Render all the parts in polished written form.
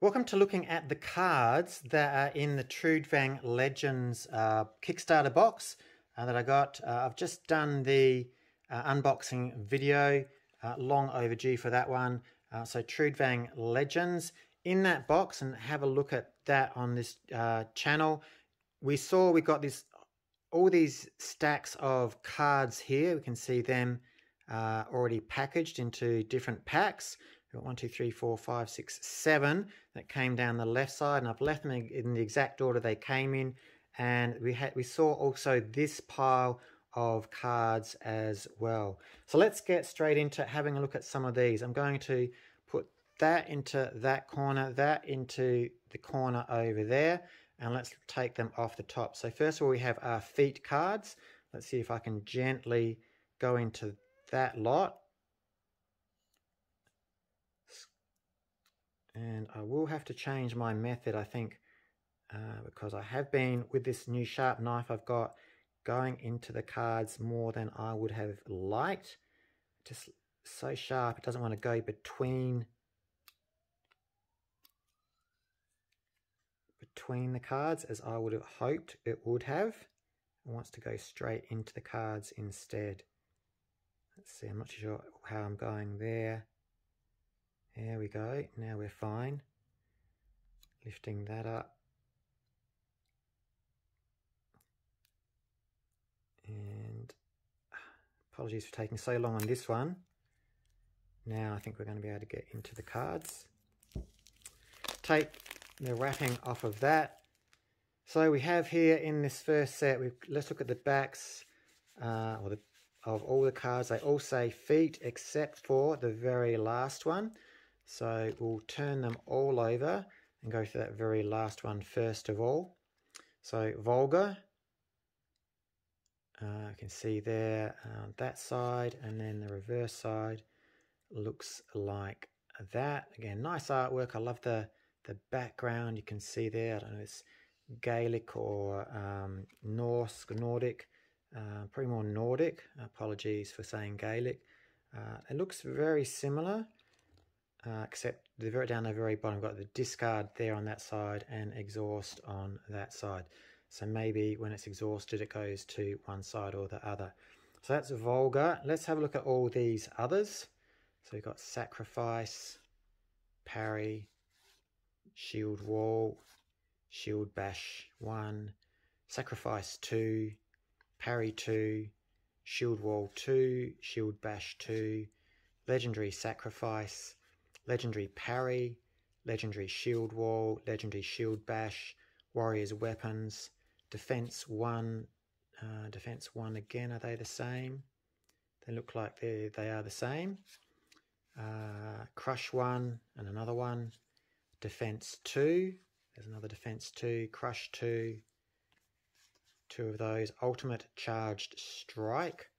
Welcome to looking at the cards that are in the Trudvang Legends Kickstarter box that I got. I've just done the unboxing video, long overdue for that one. So Trudvang Legends. In that box, and have a look at that on this channel, we got all these stacks of cards here. We can see them already packaged into different packs. We've got 1, 2, 3, 4, 5, 6, 7 that came down the left side, and I've left them in the exact order they came in. And we saw also this pile of cards as well. So let's get straight into having a look at some of these. I'm going to put that into that corner, that into the corner over there, and let's take them off the top. So first of all, we have our feet cards. Let's see if I can gently go into that lot. And I will have to change my method, I think, because I have been, with this new sharp knife I've got, going into the cards more than I would have liked. Just so sharp, it doesn't want to go between the cards as I would have hoped it would have. It wants to go straight into the cards instead. Let's see, I'm not sure how I'm going there. There we go, now we're fine. Lifting that up. And apologies for taking so long on this one. Now I think we're going to be able to get into the cards. Take the wrapping off of that. So we have here in this first set, let's look at the backs of all the cards. They all say feet except for the very last one. So we'll turn them all over and go to that very last one first of all. So Volga, you can see there that side, and then the reverse side looks like that. Again, nice artwork. I love the background. You can see there, I don't know, it's Gaelic or Nordic, probably more Nordic. Apologies for saying Gaelic. It looks very similar. Except down the very bottom, we've got the discard there on that side and exhaust on that side. So maybe when it's exhausted, it goes to one side or the other. So that's Volga. Let's have a look at all these others. So we've got Sacrifice, Parry, Shield Wall, Shield Bash 1, Sacrifice 2, Parry 2, Shield Wall 2, Shield Bash 2, Legendary Sacrifice, Legendary Parry, Legendary Shield Wall, Legendary Shield Bash, Warrior's Weapons, Defense 1, Defense 1 again, are they the same? They look like they are the same. Crush 1 and another one. Defense 2, there's another Defense 2, Crush 2, 2 of those. Ultimate Charged Strike,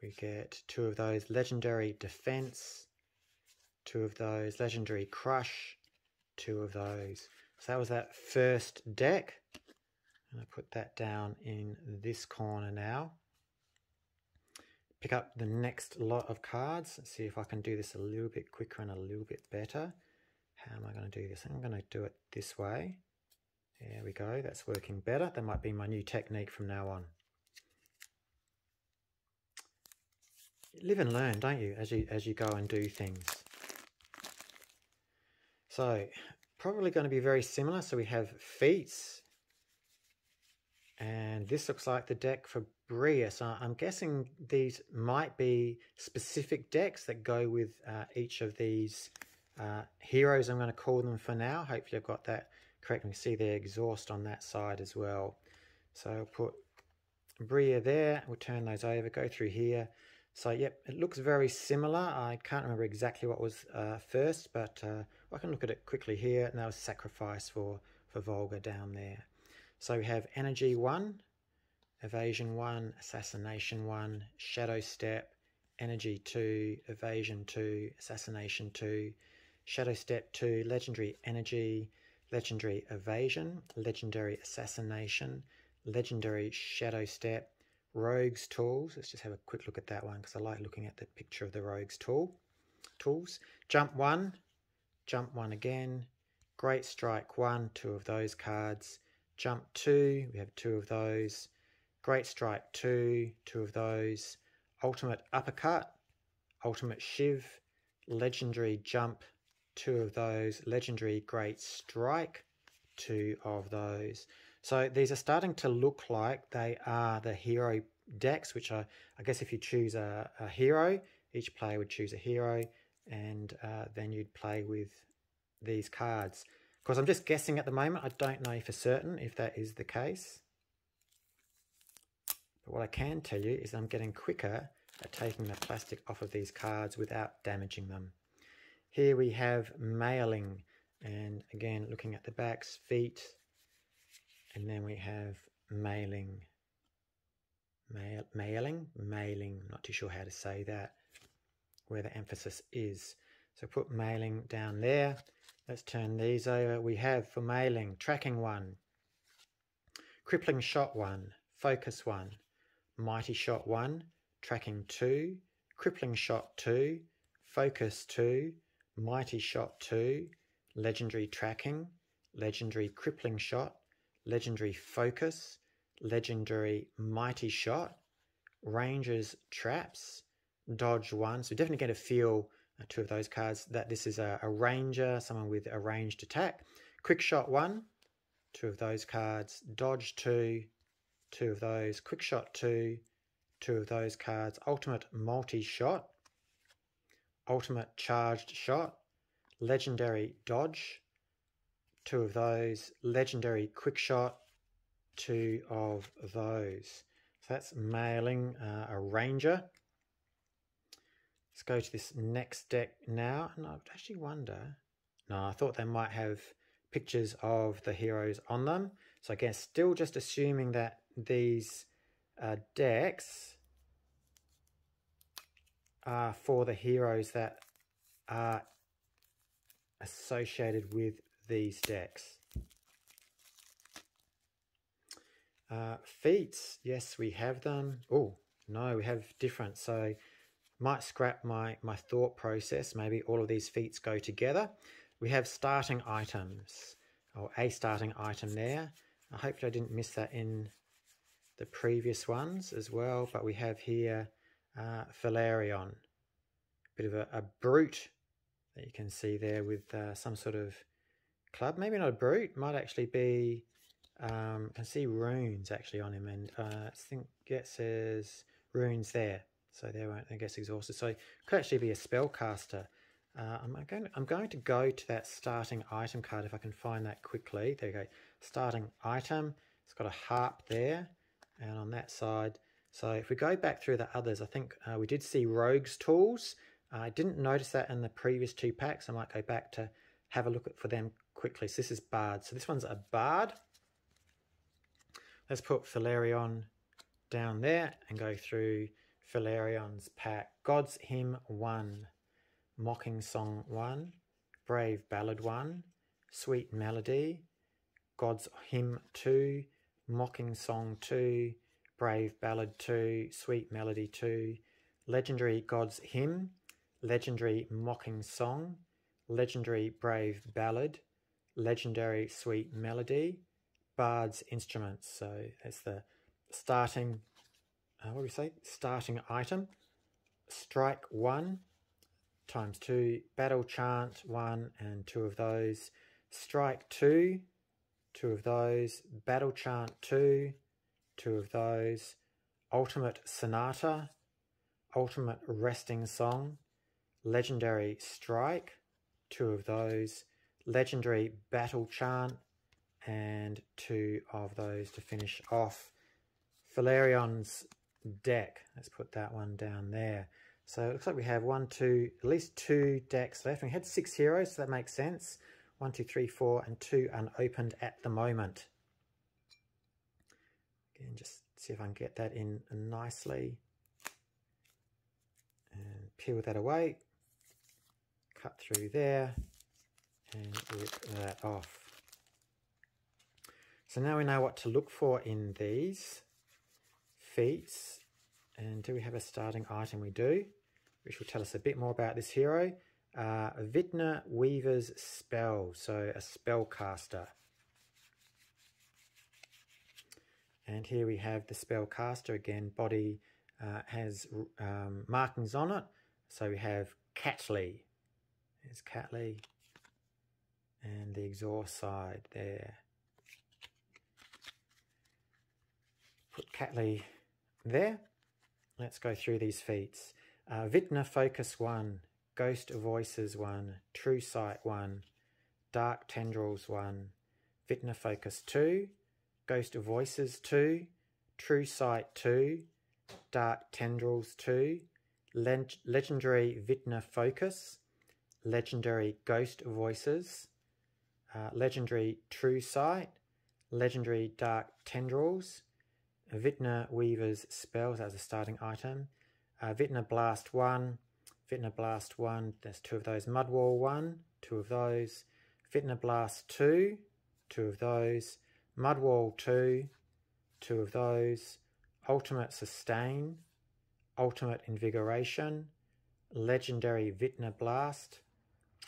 we get 2 of those. Legendary Defense, 2 of those. Legendary Crush, 2 of those. So that was that first deck. And I put that down in this corner now. Pick up the next lot of cards. Let's see if I can do this a little bit quicker and a little bit better. How am I going to do this? I'm going to do it this way. There we go. That's working better. That might be my new technique from now on. Live and learn, don't you, as you go and do things. So probably going to be very similar. So we have feet, and this looks like the deck for Bria. So I'm guessing these might be specific decks that go with each of these heroes, I'm going to call them for now. Hopefully I've got that correct. We see the exhaust on that side as well. So I'll put Bria there. We'll turn those over, go through here. So yep, it looks very similar. I can't remember exactly what was first, but I can look at it quickly here. And that was Sacrifice for Volga down there. So we have Energy 1, Evasion 1, Assassination 1, Shadow Step, Energy 2, Evasion 2, Assassination 2, Shadow Step 2, Legendary Energy, Legendary Evasion, Legendary Assassination, Legendary Shadow Step, Rogue's Tools. Let's just have a quick look at that one because I like looking at the picture of the Rogue's tools. Jump 1 again, Great Strike 1, 2 of those cards. Jump 2, we have 2 of those. Great Strike 2, 2 of those. Ultimate Uppercut, Ultimate Shiv, Legendary Jump, 2 of those. Legendary Great Strike, 2 of those. So these are starting to look like they are the hero decks, which are, I guess if you choose a hero, each player would choose a hero, and then you'd play with these cards. Of course, I'm just guessing at the moment. I don't know for certain if that is the case. But what I can tell you is I'm getting quicker at taking the plastic off of these cards without damaging them. Here we have Mailing, and again, looking at the backs, feet, and then we have Mailing. Mailing, not too sure how to say that, where the emphasis is. So put Mailing down there. Let's turn these over. We have for Mailing, Tracking 1, Crippling Shot 1, Focus 1, Mighty Shot 1, Tracking 2, Crippling Shot 2, Focus 2, Mighty Shot 2, Legendary Tracking, Legendary Crippling Shot, Legendary Focus, Legendary Mighty Shot, Ranger's Traps, Dodge 1. So definitely get a feel, 2 of those cards, that this is a Ranger, someone with a ranged attack. Quick Shot 1, 2 of those cards. Dodge 2, 2 of those. Quick Shot 2, 2 of those cards. Ultimate Multi-Shot, Ultimate Charged Shot, Legendary Dodge, 2 of those. Legendary Quick Shot, 2 of those. So that's Mailing, a Ranger. Let's go to this next deck now. And I would actually wonder, no, I thought they might have pictures of the heroes on them. So I guess still just assuming that these decks are for the heroes that are associated with these decks. Feats, yes, we have them. Oh, no, we have different. So might scrap my thought process. Maybe all of these feats go together. We have starting items, or a starting item there. Hopefully I didn't miss that in the previous ones as well. But we have here Felarion, bit of a brute that you can see there with some sort of club. Maybe not a brute, might actually be, I can see runes actually on him, and I think it says runes there. So there won't, I guess, exhausted. So it could actually be a spellcaster. I'm going to go to that starting item card if I can find that quickly. There you go. Starting item. It's got a harp there, and on that side. So if we go back through the others, I think we did see rogues tools. I didn't notice that in the previous 2 packs. I might go back to have a look for them quickly. So this is bard. So this one's a bard. Let's put Felarion down there and go through Felarion's pack. God's Hymn 1, Mocking Song 1, Brave Ballad 1, Sweet Melody, God's Hymn 2, Mocking Song 2, Brave Ballad 2, Sweet Melody 2, Legendary God's Hymn, Legendary Mocking Song, Legendary Brave Ballad, Legendary Sweet Melody, Bard's Instruments. So that's the starting, what do we say? Starting item. Strike 1 times 2, Battle Chant 1 and 2 of those. Strike 2, 2 of those. Battle Chant 2, 2 of those. Ultimate Sonata, Ultimate Resting Song, Legendary Strike, 2 of those. Legendary Battle Chant, and 2 of those to finish off Felarion's deck. Let's put that one down there. So it looks like we have at least 2 decks left. We had 6 heroes, so that makes sense. 1, 2, 3, 4, and 2 unopened at the moment. Again, just see if I can get that in nicely. And peel that away. Cut through there. And rip that off. So now we know what to look for in these feats. And do we have a starting item? We do, which will tell us a bit more about this hero. Vintner Weaver's Spell, so a spellcaster. And here we have the spellcaster again. Body has markings on it. So we have Catley. There's Catley. And the exhaust side there. Put Catley there. Let's go through these feats. Vintner Focus 1, Ghost Voices 1, True Sight 1, Dark Tendrils 1, Vintner Focus 2, Ghost Voices 2, True Sight 2, Dark Tendrils 2, Legendary Vintner Focus, Legendary Ghost Voices, Legendary True Sight, Legendary Dark Tendrils, Vintner Weaver's Spells as a starting item, Vintner Blast 1, Vintner Blast 1, there's 2 of those, Mudwall 1, 2 of those, Vintner Blast 2, 2 of those, Mudwall 2, 2 of those, Ultimate Sustain, Ultimate Invigoration, Legendary Vintner Blast,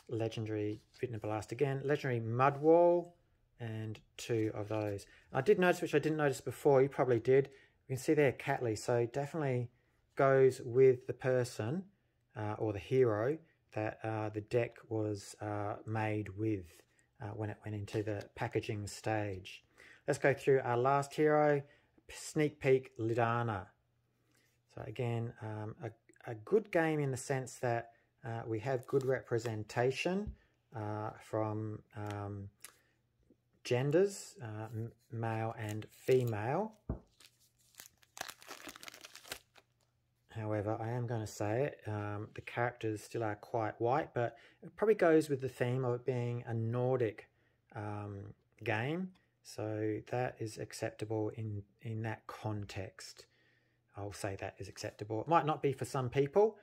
Legendary Vintner Blast again, Legendary Mudwall, and 2 of those. I did notice, which I didn't notice before, you probably did, you can see there Catley, so definitely goes with the person or the hero that the deck was made with when it went into the packaging stage. Let's go through our last hero, Sneak Peek Lidana. So again, a good game in the sense that we have good representation from genders, male and female. However, I am going to say it, the characters still are quite white, but it probably goes with the theme of it being a Nordic game. So that is acceptable in that context. I'll say that is acceptable. It might not be for some people.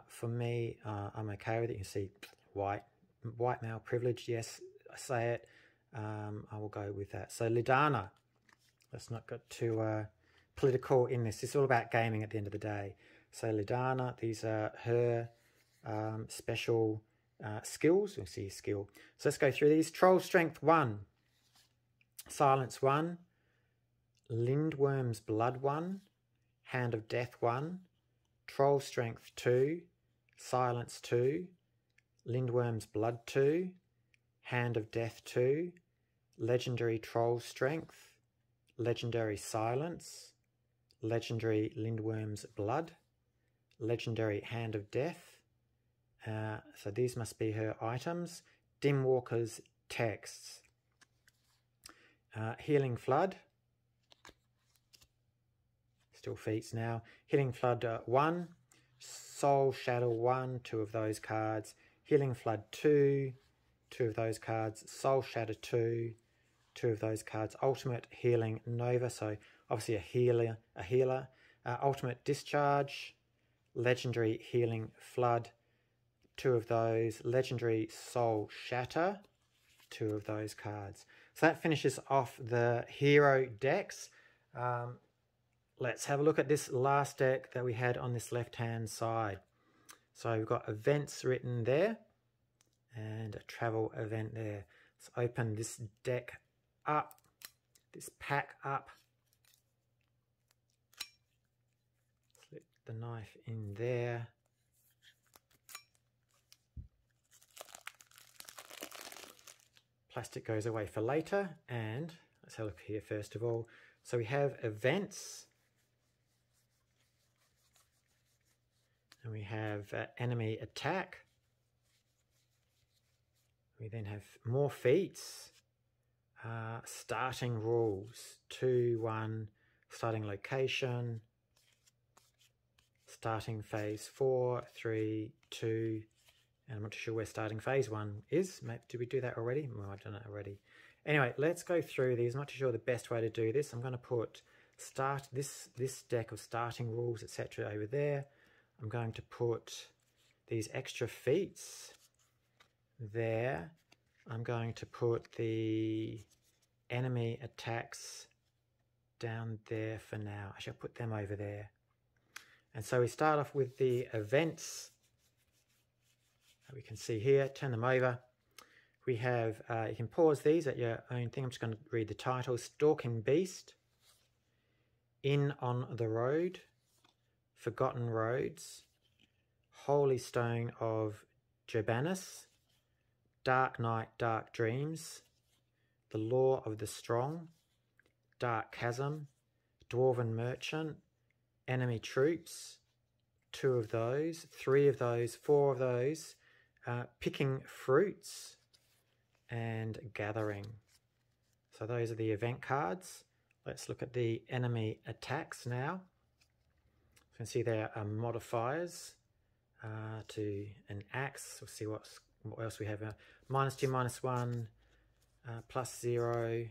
For me, I'm okay with it. You can see white male privilege. Yes, I say it. I will go with that. So Lidana. Let's not get too political in this. It's all about gaming at the end of the day. So Lidana, these are her special skills. We'll see skill. So let's go through these. Troll Strength 1, Silence 1, Lindworm's Blood 1, Hand of Death 1, Troll Strength 2, Silence 2, Lindworm's Blood 2, Hand of Death 2, Legendary Troll Strength, Legendary Silence, Legendary Lindworm's Blood, Legendary Hand of Death. So these must be her items. Dimwalker's Texts. Healing Flood. Still feats now. Healing Flood 1. Soul Shadow 1, 2 of those cards. Healing Flood 2, 2 of those cards. Soul Shadow 2, 2 of those cards. Ultimate Healing Nova, so obviously a healer. Ultimate Discharge, Legendary Healing Flood, 2 of those. Legendary Soul Shatter, 2 of those cards. So that finishes off the hero decks. Let's have a look at this last deck that we had on this left-hand side. So we've got events written there and a travel event there. Let's open this deck up, this pack up. Slip the knife in there. Plastic goes away for later, and let's have a look here first of all. So we have events, and we have enemy attack. We then have more feats, starting rules, 2, 1, starting location, starting phase 4, 3, 2, and I'm not sure where starting phase 1 is. Did we do that already? Well, I've done it already. Anyway, let's go through these. I'm not too sure the best way to do this. I'm going to put this deck of starting rules, etc. over there. I'm going to put these extra feats there. I'm going to put the enemy attacks down there for now. I shall put them over there. And so we start off with the events we can see here. Turn them over. We have, you can pause these at your own thing. I'm just going to read the title. Stalking Beast, In on the Road, Forgotten Roads, Holy Stone of Jobanus, Dark Night, Dark Dreams, The Law of the Strong, Dark Chasm, Dwarven Merchant, Enemy Troops, 2 of those, 3 of those, 4 of those, Picking Fruits, and Gathering. So those are the event cards. Let's look at the enemy attacks now. You can see there are modifiers to an axe. We'll see what else we have. -2, -1, +0.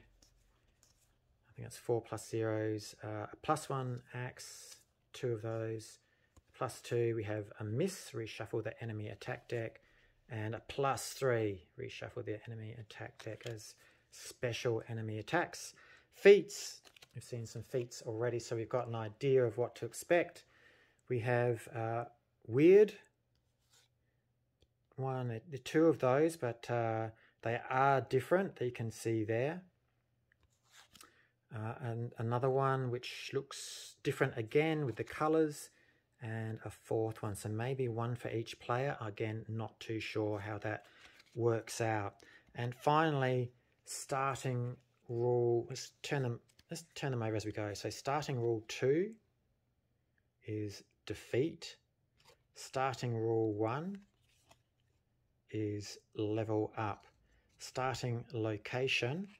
I think that's 4 plus zeros. A +1 axe, 2 of those. +2, we have a miss, reshuffle the enemy attack deck. And a +3, reshuffle the enemy attack deck as special enemy attacks. Feats, we've seen some feats already, so we've got an idea of what to expect. We have Weird, the 2 of those, but they are different, that you can see there. And another one which looks different again with the colours, and a 4th one, so maybe 1 for each player. Again, not too sure how that works out. And finally, starting rule, let's turn them over as we go. So starting rule 2 is defeat. Starting rule 1 is level up. Starting location,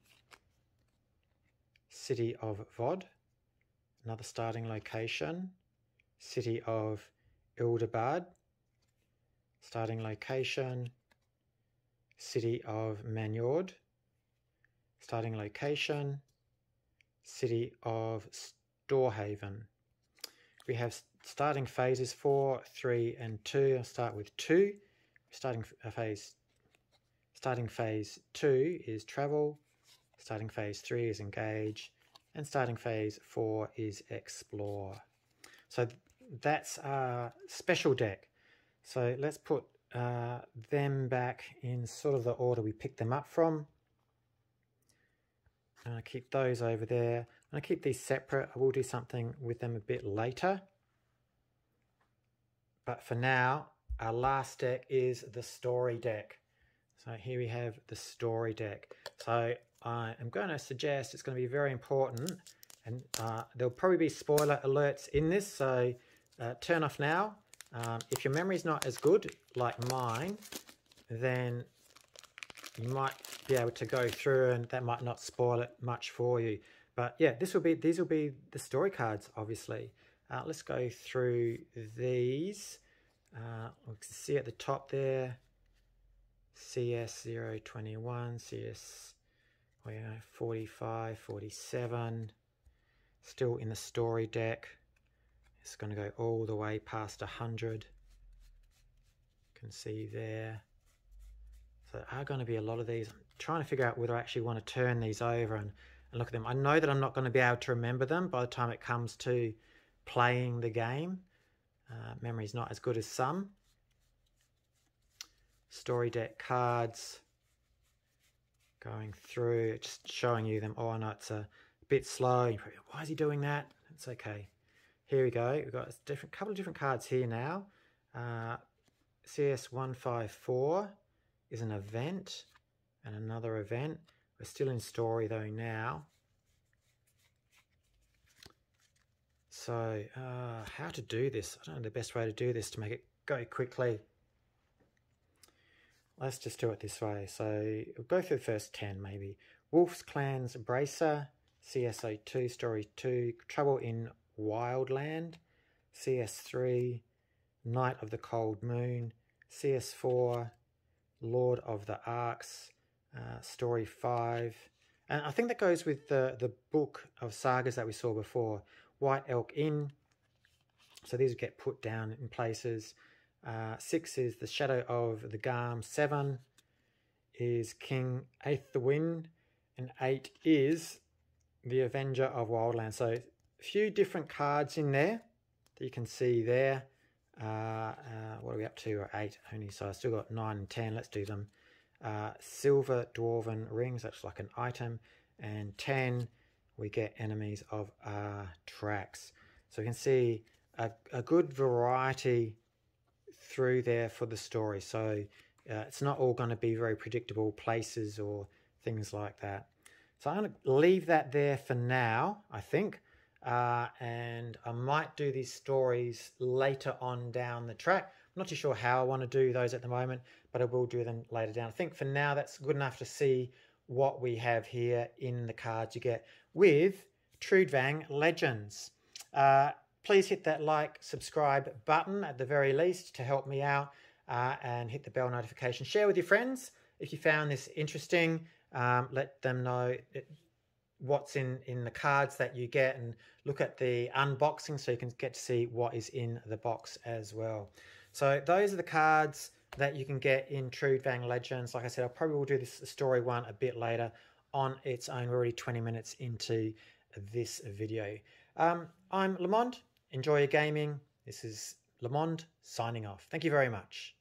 City of Vod. Another starting location, City of Ildabad. Starting location, City of Manyord. Starting location, City of Storehaven. We have starting phases 4, 3, and 2. I'll start with 2. Starting phase 2 is travel. Starting phase 3 is engage. And starting phase 4 is explore. So that's our special deck. So let's put them back in sort of the order we picked them up from. I'm going to keep those over there. I'm going to keep these separate. I will do something with them a bit later. But for now, our last deck is the story deck. So here we have the story deck. So I am going to suggest it's going to be very important, and there'll probably be spoiler alerts in this, so turn off now. If your memory is not as good like mine, then you might be able to go through and that might not spoil it much for you. But yeah, these will be the story cards, obviously. Let's go through these. We can see at the top there, CS 021, CS 45, 47, still in the story deck. It's going to go all the way past 100. You can see there. So there are going to be a lot of these. I'm trying to figure out whether I actually want to turn these over and look at them. I know that I'm not going to be able to remember them by the time it comes to playing the game. Memory's not as good as some. Story deck cards. Going through, just showing you them. Oh, I know it's a bit slow. Why is he doing that? It's okay. Here we go. We've got a couple of different cards here now. CS 154 is an event and another event. We're still in story though now. So how to do this? I don't know the best way to do this to make it go quickly. Let's just do it this way. So we'll go through the first 10 maybe. Wolf's Clan's Bracer, CSO2, Story 2, Trouble in Wildland, CS3, Night of the Cold Moon, CS4, Lord of the Arcs, Story 5. And I think that goes with the book of sagas that we saw before. White Elk Inn. So these get put down in places. 6 is The Shadow of the Garm. 7 is King Aethywin. And 8 is The Avenger of Wildland. So a few different cards in there that you can see there. What are we up to? We're 8 only, so I've still got 9 and 10. Let's do them. Silver Dwarven Rings, that's like an item. And 10, we get Enemies of Tracks. So you can see a good variety through there for the story. So it's not all going to be very predictable places or things like that. So I'm going to leave that there for now, I think. And I might do these stories later on down the track. I'm not too sure how I want to do those at the moment, but I will do them later down. I think for now that's good enough to see what we have here in the cards you get with Trudvang Legends. Please hit that like, subscribe button at the very least to help me out, and hit the bell notification. Share with your friends if you found this interesting. Let them know what's in the cards that you get, and look at the unboxing so you can get to see what is in the box as well. So those are the cards that you can get in Trudvang Legends. Like I said, I probably will do this story one a bit later on its own. We're already 20 minutes into this video. I'm LeMonde. Enjoy your gaming. This is LeMonde signing off. Thank you very much.